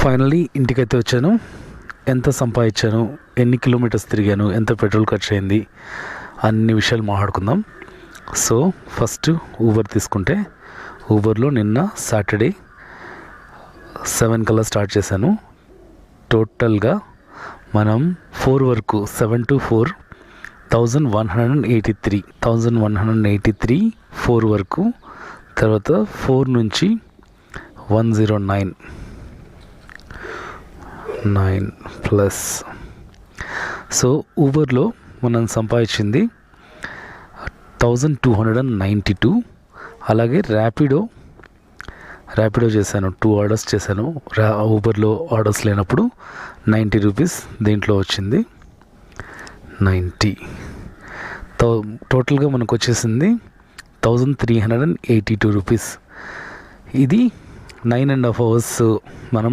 Finally ఇంటికైతే వచ్చాను. ఎంత సంపాదించాను, ఎన్ని కిలోమీటర్స్ తిరిగాను, ఎంత పెట్రోల్ ఖర్చు అయింది, అన్ని విషయాలు మాట్లాడుకుందాం. సో ఫస్ట్ ఊబర్ తీసుకుంటే, ఊబర్లో నిన్న సాటర్డే 7 కల్లా స్టార్ట్ చేశాను. టోటల్గా మనం 4 వరకు 7 to 4 1183 4 వరకు. తర్వాత 4 నుంచి 109 ప్లస్. సో ఊబర్లో మనం సంపాదించింది 1292. అలాగే ర్యాపిడో చేశాను, 2 ఆర్డర్స్ చేశాను. ఊబర్లో ఆర్డర్స్ లేనప్పుడు 90 రూపీస్ దీంట్లో వచ్చింది, 90. టోటల్గా మనకు వచ్చేసింది 1382 రూపీస్. ఇది 9.5 hours మనం